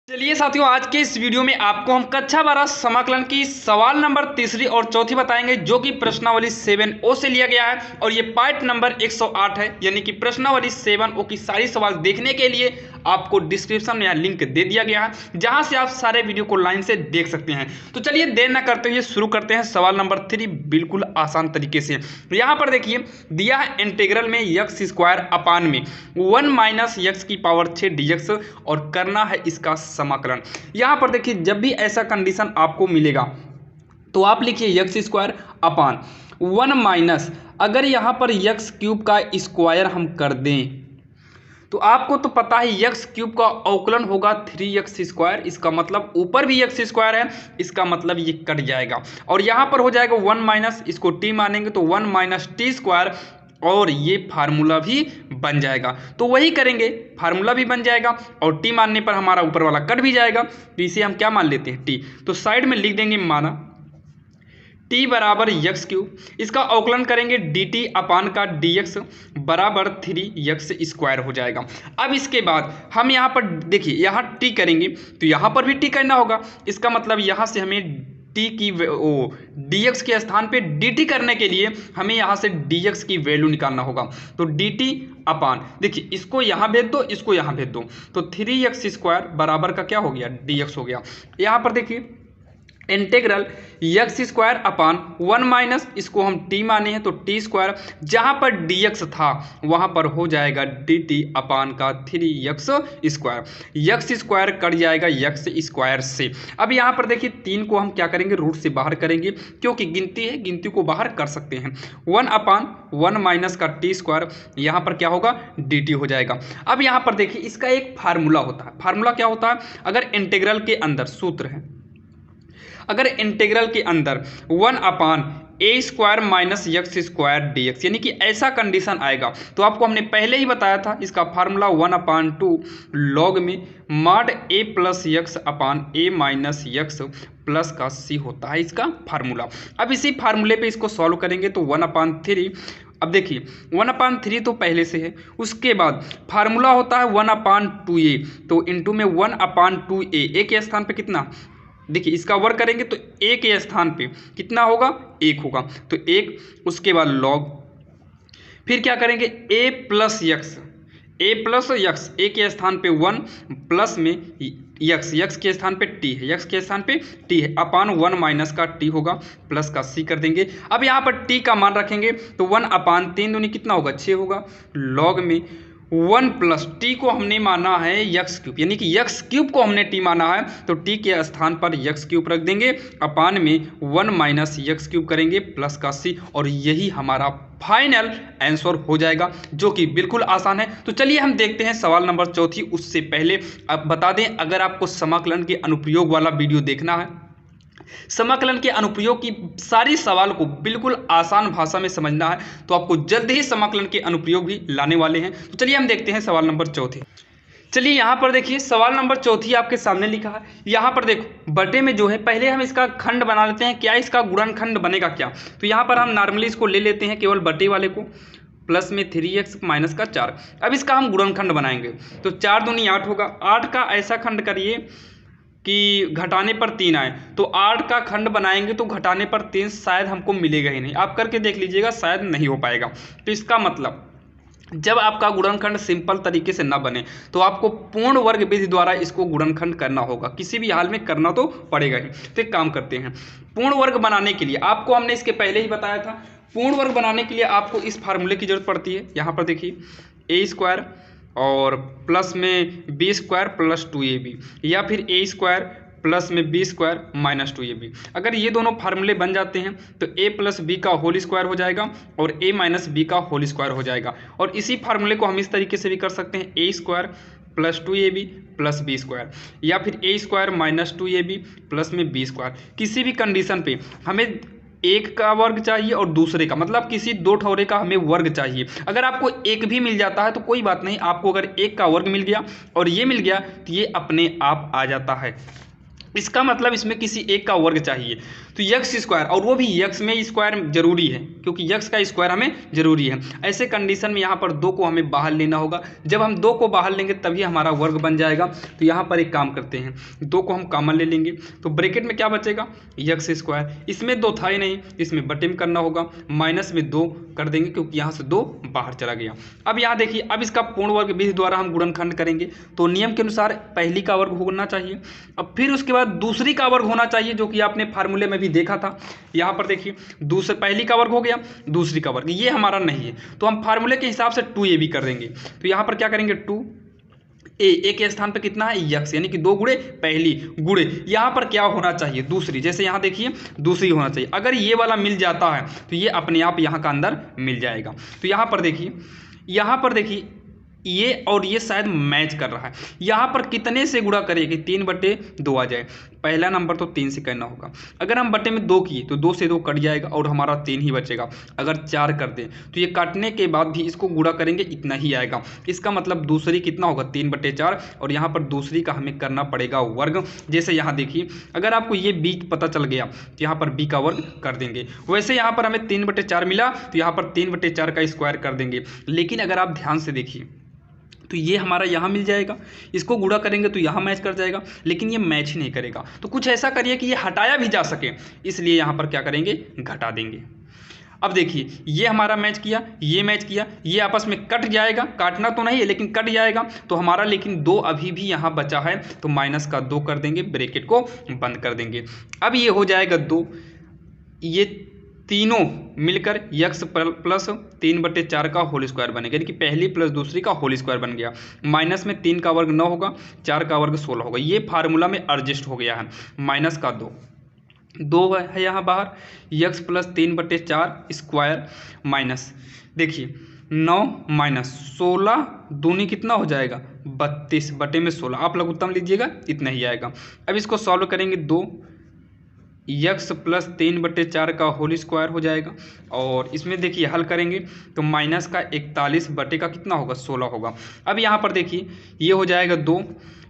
चलिए साथियों, आज के इस वीडियो में आपको हम कक्षा 12 समाकलन की सवाल नंबर तीसरी और चौथी बताएंगे, जो कि प्रश्नावली 7O से लिया गया है और ये पार्ट नंबर 108 है। यानी कि प्रश्नावली 7O की सारी सवाल देखने के लिए आपको डिस्क्रिप्शन में लिंक दे दिया गया है, जहां से आप सारे वीडियो को लाइन से देख सकते हैं। तो चलिए देर न करते हुए शुरू करते हैं सवाल नंबर 3 बिल्कुल आसान तरीके से। यहाँ पर देखिए दिया है इंटीग्रल में x स्क्वायर अपान में 1 माइनस x की पावर 6 dx और करना है इसका समाकलन। यहां पर देखिए जब भी ऐसा कंडीशन आपको मिलेगा तो आप लिखिए एक्स स्क्वायर अपान 1 माइनस, अगर यहां पर एक्स क्यूब का स्क्वायर हम कर दें तो आपको तो पता है एक्स क्यूब का अवकलन होगा 3x स्क्वायर। इसका मतलब ऊपर भी एक्स स्क्वायर है, इसका मतलब ये कट जाएगा और यहां पर हो जाएगा 1 माइनस, इसको टी मानेंगे तो 1 माइनस टी स्क्वायर और ये फार्मूला भी बन जाएगा। तो वही करेंगे, फार्मूला भी बन जाएगा और टी मानने पर हमारा ऊपर वाला कट भी जाएगा। तो इसे हम क्या मान लेते हैं, टी। तो साइड में लिख देंगे माना टी बराबर एक्स क्यूब, इसका अवकलन करेंगे डी टी अपान का डी एक्स बराबर 3x स्क्वायर हो जाएगा। अब इसके बाद हम यहाँ पर देखिए यहाँ टी करेंगे तो यहाँ पर भी टी करना होगा। इसका मतलब यहाँ से हमें टी की डी एक्स के स्थान पे डी टी करने के लिए हमें यहाँ से डी एक्स की वैल्यू निकालना होगा। तो डी टी अपान, देखिए इसको यहाँ भेज दो, इसको यहाँ भेज दो, तो 3x स्क्वायर बराबर का क्या हो गया, डी एक्स हो गया। यहाँ पर देखिए integral x square upon 1 minus, इसको हम टी माने हैं तो टी स्क्वायर, जहाँ पर dx था वहाँ पर हो जाएगा dt अपान का 3x square. X square cut जाएगा एक्स स्क्वायर से। अब यहाँ पर देखिए 3 को हम क्या करेंगे, रूट से बाहर करेंगे, क्योंकि गिनती है, गिनती को बाहर कर सकते हैं। 1 अपान 1 माइनस का टी स्क्वायर, यहाँ पर क्या होगा, dt हो जाएगा। अब यहाँ पर देखिए इसका एक फार्मूला होता है। फार्मूला क्या होता है, अगर इंटीग्रल के अंदर सूत्र है, अगर इंटीग्रल के अंदर 1 upon A square minus X square D X, यानी कि ऐसा कंडीशन आएगा तो आपको हमने पहले ही बताया था इसका फार्मूला 1 अपान 2 लॉग में मॉड ए प्लस एक्स अपान ए माइनस एक्स प्लस का सी होता है इसका फार्मूला। अब इसी फार्मूले पे इसको सॉल्व करेंगे तो 1 अपान 3, अब देखिए 1 अपान 3 तो पहले से है, उसके बाद फार्मूला होता है 1 अपान 2a, तो इंटू में 1 अपान 2a, ए के स्थान पे कितना, देखिए इसका वर्ग करेंगे तो ए के स्थान पे कितना होगा, 1 होगा, तो 1, उसके बाद लॉग, फिर क्या करेंगे ए प्लस यक्स, ए प्लस यक्स, ए के स्थान पे 1 प्लस में यक्स, यक्स के स्थान पे टी है, यक्स के स्थान पे टी है, अपान 1 माइनस का टी होगा प्लस का सी कर देंगे। अब यहाँ पर टी का मान रखेंगे तो 1 अपान 3 दूनी कितना होगा, 6 होगा, लॉग में 1 प्लस टी को हमने माना है एक्स क्यूब, यानी कि एक्स क्यूब को हमने टी माना है तो टी के स्थान पर एक्स क्यूब रख देंगे, अपान में 1 माइनस एक्स क्यूब करेंगे प्लस का सी, और यही हमारा फाइनल आंसर हो जाएगा, जो कि बिल्कुल आसान है। तो चलिए हम देखते हैं सवाल नंबर चौथी। उससे पहले अब बता दें, अगर आपको समाकलन के अनुप्रयोग वाला वीडियो देखना है, समाकलन के अनुप्रयोग की सारी सवाल को बिल्कुल आसान भाषा में समझना है, तो आपको जल्द ही समाकलन के अनुप्रयोग भी लाने वाले हैं। तो चलिए हम देखते हैं सवाल नंबर चौथी। चलिए यहाँ पर देखिए सवाल नंबर चौथी आपके सामने लिखा है। यहाँ पर देखो बटे में जो है, पहले हम इसका खंड बना लेते हैं, क्या इसका गुणनखंड बनेगा क्या। तो यहाँ पर हम नॉर्मली इसको ले लेते हैं केवल बटे वाले को, प्लस में 3x माइनस का 4। अब इसका हम गुणनखंड बनाएंगे तो 4 दूनी 8 होगा। 8 का ऐसा खंड करिए कि घटाने पर 3 आए, तो 8 का खंड बनाएंगे तो घटाने पर 3 शायद हमको मिलेगा ही नहीं। आप करके देख लीजिएगा, शायद नहीं हो पाएगा। तो इसका मतलब जब आपका गुणनखंड सिंपल तरीके से ना बने तो आपको पूर्ण वर्ग विधि द्वारा इसको गुणनखंड करना होगा, किसी भी हाल में करना तो पड़ेगा ही। तो एक काम करते हैं, पूर्ण वर्ग बनाने के लिए आपको हमने इसके पहले ही बताया था, पूर्ण वर्ग बनाने के लिए आपको इस फार्मूले की जरूरत पड़ती है। यहाँ पर देखिए ए स्क्वायर और प्लस में बी स्क्वायर प्लस 2ab, या फिर ए स्क्वायर प्लस में बी स्क्वायर माइनस 2ab। अगर ये दोनों फार्मूले बन जाते हैं तो ए प्लस बी का होल स्क्वायर हो जाएगा और ए माइनस बी का होल स्क्वायर हो जाएगा। और इसी फार्मूले को हम इस तरीके से भी कर सकते हैं, A square plus 2ab plus B square, या फिर A square minus 2ab plus में बी स्क्वायर। किसी भी कंडीशन पे हमें एक का वर्ग चाहिए और दूसरे का, मतलब किसी दो ठौरे का हमें वर्ग चाहिए। अगर आपको एक भी मिल जाता है तो कोई बात नहीं, आपको अगर एक का वर्ग मिल गया और ये मिल गया तो ये अपने आप आ जाता है। इसका मतलब इसमें किसी एक का वर्ग चाहिए, तो यक्स स्क्वायर, और वो भी यक्स में स्क्वायर जरूरी है क्योंकि यक्स का स्क्वायर हमें जरूरी है। ऐसे कंडीशन में यहाँ पर 2 को हमें बाहर लेना होगा। जब हम 2 को बाहर लेंगे तभी हमारा वर्ग बन जाएगा। तो यहाँ पर एक काम करते हैं, 2 को हम कॉमन ले लेंगे तो ब्रैकेट में क्या बचेगा, यक्स स्क्वायर। इसमें 2 था ही नहीं, इसमें बटे में करना होगा, माइनस में 2 कर देंगे क्योंकि यहाँ से 2 बाहर चला गया। अब यहाँ देखिए, अब इसका पूर्ण वर्ग विधि द्वारा हम गुणनखंड करेंगे तो नियम के अनुसार पहली का वर्ग होना चाहिए, अब फिर उसके बाद दूसरी का वर्ग होना चाहिए, जो कि आपने फार्मूले में भी देखा था। यहाँ पर देखिए, दूसरे पहली का वर्ग हो गया, दूसरी का वर्ग ये हमारा नहीं है तो हम फार्मूले के हिसाब से 2a भी कर देंगे। तो यहाँ पर क्या करेंगे, 2a के स्थान पे कितना है, यक्स, यानी कि 2 गुणे पहली गुणे यहाँ पर क्या होना चाहिए, दूसरी। जैसे यहाँ देखिए दूसरी होना चाहिए, अगर ये वाला मिल जाता है तो ये अपने आप यहाँ का अंदर मिल जाएगा। तो यहाँ पर देखिए ये और ये शायद मैच कर रहा है। यहाँ पर कितने से गुणा करें कि 3/2 आ जाए, पहला नंबर तो 3 से करना होगा। अगर हम बटे में 2 किए तो 2 से 2 कट जाएगा और हमारा 3 ही बचेगा। अगर 4 कर दें तो ये काटने के बाद भी इसको गुणा करेंगे इतना ही आएगा। इसका मतलब दूसरी कितना होगा, 3/4, और यहाँ पर दूसरी का हमें करना पड़ेगा वर्ग। जैसे यहाँ देखिए, अगर आपको ये b पता चल गया तो यहाँ पर b का वर्ग कर देंगे। वैसे यहाँ पर हमें 3/4 मिला तो यहाँ पर 3/4 का स्क्वायर कर देंगे। लेकिन अगर आप ध्यान से देखिए तो ये हमारा यहाँ मिल जाएगा, इसको गुणा करेंगे तो यहाँ मैच कर जाएगा, लेकिन ये मैच ही नहीं करेगा। तो कुछ ऐसा करिए कि ये हटाया भी जा सके, इसलिए यहाँ पर क्या करेंगे, घटा देंगे। अब देखिए, ये हमारा मैच किया, ये मैच किया, ये आपस में कट जाएगा, काटना तो नहीं है लेकिन कट जाएगा। तो हमारा लेकिन 2 अभी भी यहाँ बचा है तो माइनस का 2 कर देंगे, ब्रैकेट को बंद कर देंगे। अब ये हो जाएगा 2, ये तीनों मिलकर यक्स प्लस 3/4 का होल स्क्वायर बनेगा, यानी कि पहली प्लस दूसरी का होल स्क्वायर बन गया। माइनस में 3 का वर्ग 9 होगा, 4 का वर्ग 16 होगा। ये फार्मूला में एडजस्ट हो गया है। माइनस का 2 है यहाँ बाहर, यक्स प्लस 3/4 स्क्वायर माइनस, देखिए 9 माइनस 16 दूनी कितना हो जाएगा, 32 बटे में 16, आप लघुत्तम लीजिएगा इतना ही आएगा। अब इसको सॉल्व करेंगे, 2 यक्स प्लस 3/4 का होल स्क्वायर हो जाएगा, और इसमें देखिए हल करेंगे तो माइनस का 41 बटे का कितना होगा, 16 होगा। अब यहाँ पर देखिए ये हो जाएगा 2,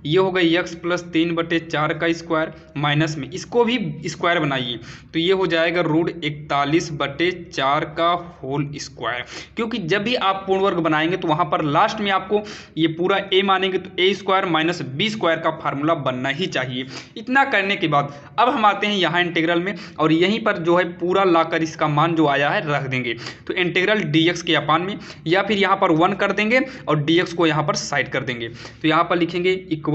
ये होगा यक्स प्लस 3/4 का स्क्वायर, माइनस में इसको भी स्क्वायर बनाइए तो ये हो जाएगा √41/4 का होल स्क्वायर। क्योंकि जब भी आप पूर्ण वर्ग बनाएंगे तो वहाँ पर लास्ट में आपको ये पूरा a मानेंगे तो a square minus b square का फार्मूला बनना ही चाहिए। इतना करने के बाद अब हम आते हैं यहाँ इंटीग्रल में, और यहीं पर जो है पूरा लाकर इसका मान जो आया है रख देंगे। तो इंटीग्रल dx के अपान में, या फिर यहाँ पर 1 कर देंगे और dx को यहाँ पर साइड कर देंगे। तो यहाँ पर लिखेंगे इक्वल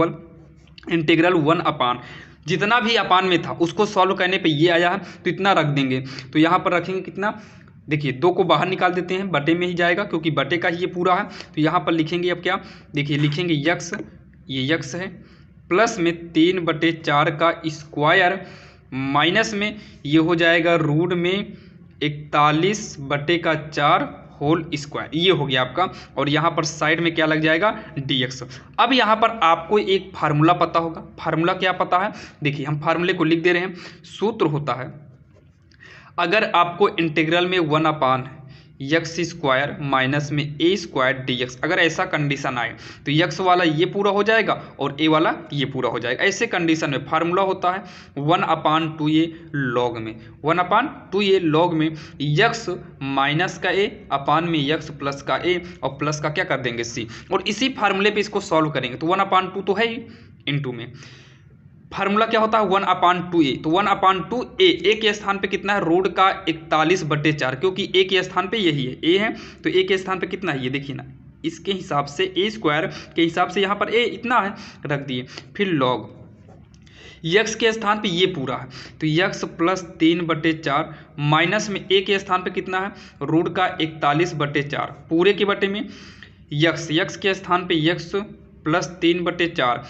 इंटीग्रल 1 अपान, जितना भी अपान में था उसको सॉल्व करने पे ये आया है तो इतना रख देंगे। तो यहाँ पर रखेंगे कितना, देखिए 2 को बाहर निकाल देते हैं, बटे में ही जाएगा क्योंकि बटे का ही ये पूरा है। तो यहाँ पर लिखेंगे अब क्या, देखिए लिखेंगे यक्स, ये यक्स है, प्लस में 3/4 का स्क्वायर, माइनस में ये हो जाएगा रूट में 41/4 होल स्क्वायर, ये हो गया आपका। और यहाँ पर साइड में क्या लग जाएगा, dx। अब यहाँ पर आपको एक फार्मूला पता होगा, फार्मूला क्या पता है, देखिए हम फार्मूले को लिख दे रहे हैं। सूत्र होता है, अगर आपको इंटीग्रल में 1 अपान यक्स स्क्वायर माइनस में a स्क्वायर dx, अगर ऐसा कंडीशन आए तो यक्स वाला ये पूरा हो जाएगा और a वाला ये पूरा हो जाएगा। ऐसे कंडीशन में फार्मूला होता है 1/2a लॉग में, 1/2a लॉग में यक्स माइनस का a अपान में यक्स प्लस का a, और प्लस का क्या कर देंगे c, और इसी फार्मूले पे इसको सॉल्व करेंगे। तो 1/2 तो है ही, इंटू में फार्मूला क्या होता है 1/2a। तो 1/2a, a के स्थान पे कितना है, रूट का 41/4, क्योंकि a के स्थान पे यही है, a है तो a के स्थान पे कितना है ये देखिए ना, इसके हिसाब से a स्क्वायर के हिसाब से यहाँ पर a इतना है रख दिए। फिर लॉग यक्स के स्थान पे ये पूरा है तो यक्स प्लस 3/4 माइनस में a के स्थान पे कितना है, रूट का 41/4 पूरे के बटे में यक्स के स्थान पे यक्स प्लस 3/4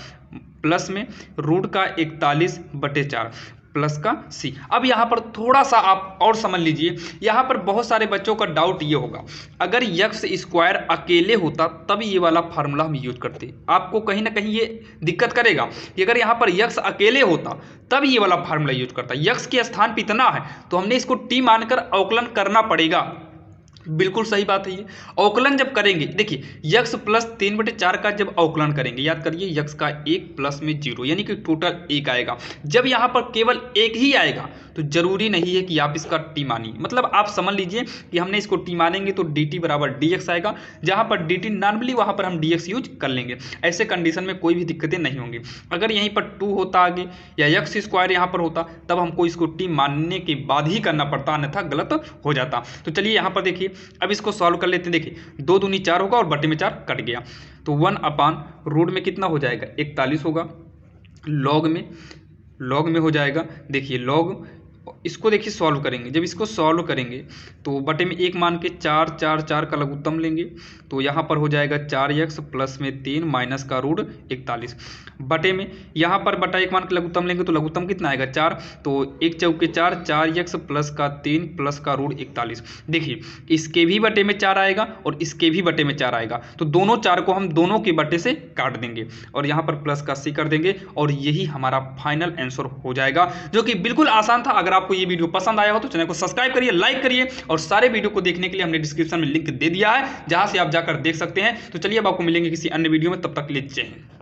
प्लस में रूट का 41/4 प्लस का c। अब यहाँ पर थोड़ा सा आप और समझ लीजिए, यहाँ पर बहुत सारे बच्चों का डाउट ये होगा, अगर यक्स स्क्वायर अकेले होता तब ये वाला फार्मूला हम यूज करते। आपको कहीं ना कहीं ये दिक्कत करेगा कि अगर यहाँ पर यक्स अकेले होता तब ये वाला फार्मूला यूज करता। यक्स के स्थान पर इतना है तो हमने इसको t मानकर अवकलन करना पड़ेगा। बिल्कुल सही बात है ये। अवकलन जब करेंगे, देखिए यक्स प्लस 3/4 का जब अवकलन करेंगे, याद करिए यक्स का 1 प्लस में 0 यानी कि टोटल 1 आएगा। जब यहाँ पर केवल 1 ही आएगा तो जरूरी नहीं है कि आप इसका टी मानिए, मतलब आप समझ लीजिए कि हमने इसको टी मानेंगे तो डी टी बराबर डी एक्स आएगा। जहाँ पर डी टी नॉर्मली वहाँ पर हम डी एक्स यूज कर लेंगे। ऐसे कंडीशन में कोई भी दिक्कतें नहीं होंगी। अगर यहीं पर 2 होता आगे या यक्स स्क्वायर यहाँ पर होता तब हमको इसको टी मानने के बाद ही करना पड़ता, अन्यथा गलत हो जाता। तो चलिए यहाँ पर देखिए अब इसको सॉल्व कर लेते हैं। देखिए 2 दूनी 4 होगा और बटे में 4 कट गया, तो 1/रूट में कितना हो जाएगा 41 होगा। लॉग में हो जाएगा, देखिए लॉग, इसको देखिए सॉल्व करेंगे। जब इसको सॉल्व करेंगे तो बटे में 1 मान के 4 4 4 का लघुत्तम लेंगे तो यहाँ पर हो जाएगा 4x प्लस में 3 माइनस का रूट 41 बटे में यहाँ पर बटा 1 मान के लघुत्तम लेंगे तो लघुत्तम कितना आएगा 4, तो 1 चौके 4 4x प्लस का 3 प्लस का रूट 41। देखिए इसके भी बटे में 4 आएगा और इसके भी बटे में 4 आएगा, तो दोनों 4 को हम दोनों के बटे से काट देंगे और यहाँ पर प्लस का c कर देंगे और यही हमारा फाइनल आंसर हो जाएगा, जो कि बिल्कुल आसान था। अगर आपको ये वीडियो पसंद आया हो तो चैनल को सब्सक्राइब करिए, लाइक करिए और सारे वीडियो को देखने के लिए हमने डिस्क्रिप्शन में लिंक दे दिया है, जहां से आप जाकर देख सकते हैं। तो चलिए अब आपको मिलेंगे किसी अन्य वीडियो में, तब तक के लिए जय हिंद।